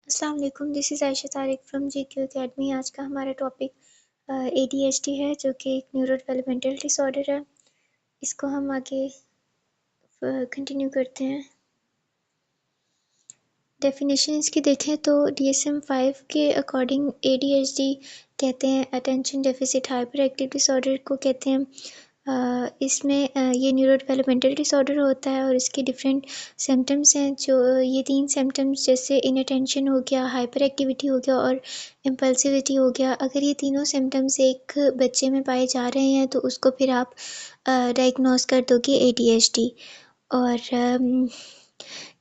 अस्सलाम वालेकुम, this is Ayesha Tariq from GQ academy. आज का हमारा टॉपिक एडीएचडी है, जो कि एक न्यूरो डेवलपमेंटल डिसऑर्डर है। इसको हम आगे कंटिन्यू करते हैं। डेफिनेशन इसकी देखें तो DSM-5 के अकॉर्डिंग एडीएचडी कहते हैं attention deficit hyper active disorder को कहते हैं। इसमें ये न्यूरो डेवलपमेंटल डिसऑर्डर होता है और इसके डिफरेंट सिम्टम्स हैं। जो ये 3 सिम्टम्स जैसे इनअटेंशन हो गया, हाइपर एक्टिविटी हो गया और इम्पल्सिविटी हो गया। अगर ये तीनों सिम्टम्स एक बच्चे में पाए जा रहे हैं तो उसको फिर आप डायग्नोस कर दोगे एडीएचडी। और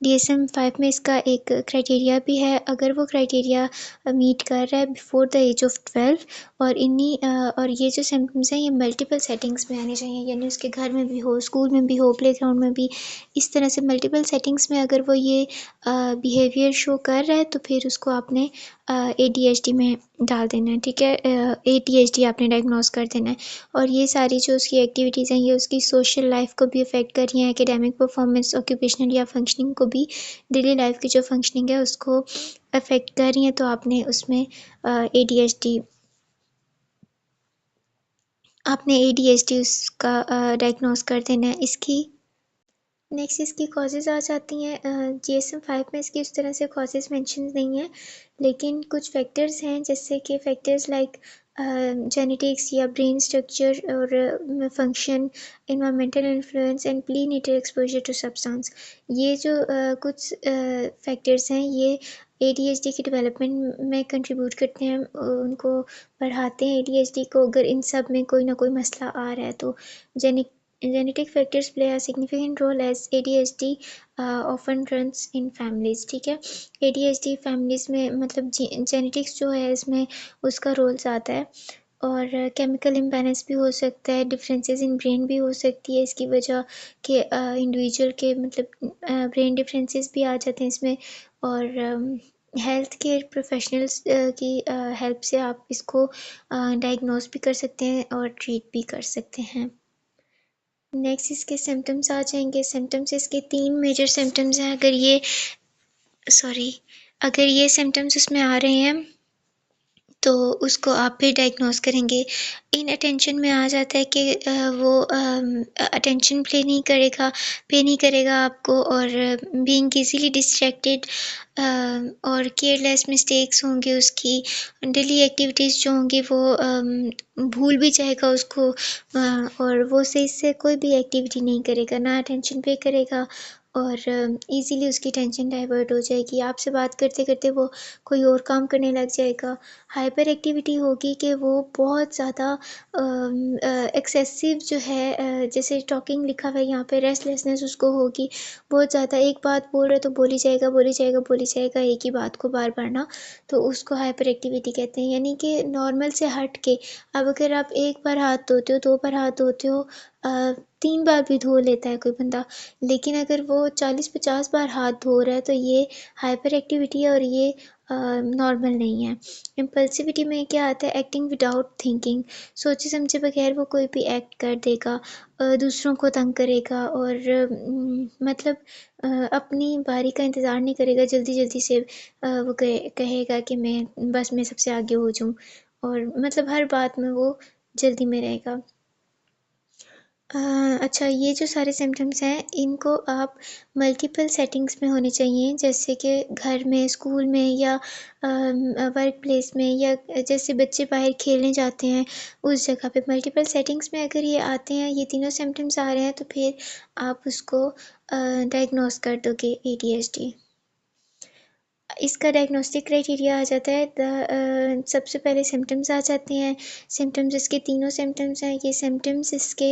DSM-5 में इसका एक क्राइटेरिया भी है। अगर वो क्राइटेरिया मीट कर रहा है बिफोर द एज ऑफ 12 और ये जो सिम्टम्स हैं ये मल्टीपल सेटिंग्स में आने चाहिए, यानी उसके घर में भी हो, स्कूल में भी हो, प्लेग्राउंड में भी, इस तरह से मल्टीपल सेटिंग्स में अगर वो ये बिहेवियर शो कर रहा है तो फिर उसको आपने ADHD में डाल देना है, ठीक है। ADHD आपने डायग्नोस कर देना है। और ये सारी जो उसकी एक्टिविटीज़ हैं ये उसकी सोशल लाइफ को भी अफेक्ट कर रही हैं, एकेडमिक परफॉर्मेंस, ऑक्यूपेशनल या फंक्शनिंग को भी, डेली लाइफ की जो फंक्शनिंग है उसको अफेक्ट कर रही हैं, तो आपने उसमें ADHD उसका डायग्नोस कर देना है। इसकी नेक्स्ट इसकी कॉजेज़ आ जाती हैं। DSM-5 में इसकी उस तरह से कॉजेज़ मेंशन नहीं है, लेकिन कुछ फैक्टर्स हैं जैसे कि फैक्टर्स लाइक जेनेटिक्स या ब्रेन स्ट्रक्चर और function, environmental influence and prenatal exposure to substance. ये जो कुछ फैक्टर्स हैं ये ADHD की डेवलपमेंट में कंट्रीब्यूट करते हैं, उनको बढ़ाते हैं ADHD को। अगर इन सब में कोई ना कोई मसला आ रहा है तो genetic factors play a significant role as ADHD often runs in families, ठीक है। ADHD families में मतलब जेनेटिक्स जो है इसमें उसका रोल ज़्यादा है। और केमिकल इम्बैलेंस भी हो सकता है, डिफरेंसेस इन ब्रेन भी हो सकती है इसकी वजह के, इंडिविजुअल के मतलब ब्रेन डिफरेंसेस भी आ जाते हैं इसमें। और हेल्थ केयर प्रोफेशनल्स की हेल्प से आप इसको डायग्नोस भी कर सकते हैं और ट्रीट भी कर सकते हैं। नेक्स्ट इसके सिम्टम्स आ जाएंगे। सिम्टम्स इसके 3 मेजर सिम्टम्स हैं। अगर ये सिम्टम्स उसमें आ रहे हैं तो उसको आप फिर डायग्नोस करेंगे। इनअटेंशन में आ जाता है कि वो अटेंशन पे नहीं करेगा आपको, और बीइंग ईज़िली डिस्ट्रैक्टेड और केयरलेस मिस्टेक्स होंगी उसकी। डेली एक्टिविटीज़ जो होंगी वो भूल भी जाएगा उसको, और वो सही से कोई भी एक्टिविटी नहीं करेगा, ना अटेंशन पे करेगा, और इजीली उसकी टेंशन डाइवर्ट हो जाएगी। आपसे बात करते करते वो कोई और काम करने लग जाएगा। हाइपर एक्टिविटी होगी कि वो बहुत ज़्यादा एक्सेसिव जो है, जैसे टॉकिंग लिखा हुआ है यहाँ पे, रेस्टलेसनेस उसको होगी बहुत ज़्यादा। एक बात बोल रहे तो बोली जाएगा बोली जाएगा बोली जाएगा एक ही बात को बार बार ना, तो उसको हाइपर एक्टिविटी कहते हैं। यानी कि नॉर्मल से हट के, अब अगर आप एक बार हाथ धोते हो, 2 बार हाथ धोते हो, 3 बार भी धो लेता है कोई बंदा, लेकिन अगर वो 40-50 बार हाथ धो रहा है तो ये हाइपर एक्टिविटी है और ये नॉर्मल नहीं है। इम्पल्सिविटी में क्या आता है? एक्टिंग विदाउट थिंकिंग, सोचे समझे बगैर वो कोई भी एक्ट कर देगा, दूसरों को तंग करेगा और मतलब अपनी बारी का इंतज़ार नहीं करेगा, जल्दी जल्दी से वो कहेगा कि मैं सबसे आगे हो जाऊँ, और मतलब हर बात में वो जल्दी में रहेगा। अच्छा, ये जो सारे सिम्टम्स हैं इनको आप मल्टीपल सेटिंग्स में होने चाहिए, जैसे कि घर में, स्कूल में या वर्क प्लेस में, या जैसे बच्चे बाहर खेलने जाते हैं उस जगह पे। मल्टीपल सेटिंग्स में अगर ये आते हैं, ये तीनों सिम्टम्स आ रहे हैं, तो फिर आप उसको डायग्नोस कर दोगे ADHD। इसका डायग्नोस्टिक क्राइटेरिया आ जाता है सबसे पहले सिम्टम्स आ जाते हैं। सिम्टम्स इसके तीनों सिम्टम्स हैं। ये सिम्टम्स इसके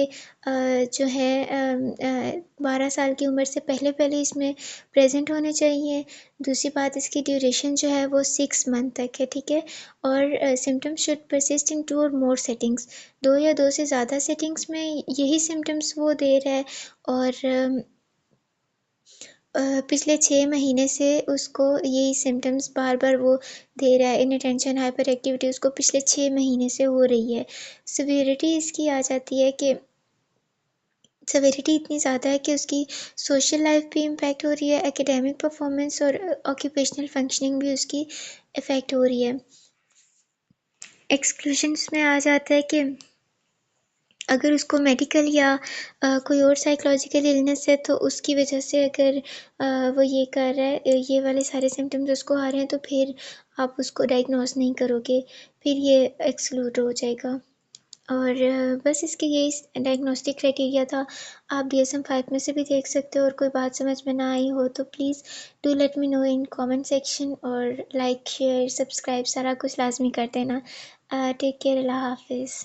जो है 12 साल की उम्र से पहले पहले इसमें प्रेजेंट होने चाहिए। दूसरी बात, इसकी ड्यूरेशन जो है वो 6 मंथ तक है, ठीक है। और सिम्टम्स शुड परसिस्ट इन 2 और मोर सेटिंग्स, 2 या 2 से ज़्यादा सेटिंग्स में यही सिम्टम्स वो दे रहा है। और पिछले 6 महीने से उसको यही सिम्टम्स बार बार वो दे रहा है। इनअटेंशन, हाइपर एक्टिविटी उसको पिछले 6 महीने से हो रही है। सिवियरिटी इसकी आ जाती है कि सेवेरिटी इतनी ज़्यादा है कि उसकी सोशल लाइफ भी इम्पैक्ट हो रही है, एकेडमिक परफॉर्मेंस और ऑक्यूपेशनल फंक्शनिंग भी उसकी इफ़ेक्ट हो रही है। एक्सक्लूशंस में आ जाता है कि अगर उसको मेडिकल या कोई और साइकोलॉजिकल इलनेस है तो उसकी वजह से अगर वो ये कर रहा है, ये वाले सारे सिम्टम्स उसको आ रहे हैं, तो फिर आप उसको डायग्नोस नहीं करोगे, फिर ये एक्सक्लूड हो जाएगा। और बस इसके यही डायग्नोस्टिक क्राइटेरिया था। आप DSM-5 में से भी देख सकते हो, और कोई बात समझ में ना आई हो तो please do let me know in comment section, और लाइक शेयर सब्सक्राइब सारा कुछ लाजमी कर देना। टेक केयर, अल्लाह हाफिज़।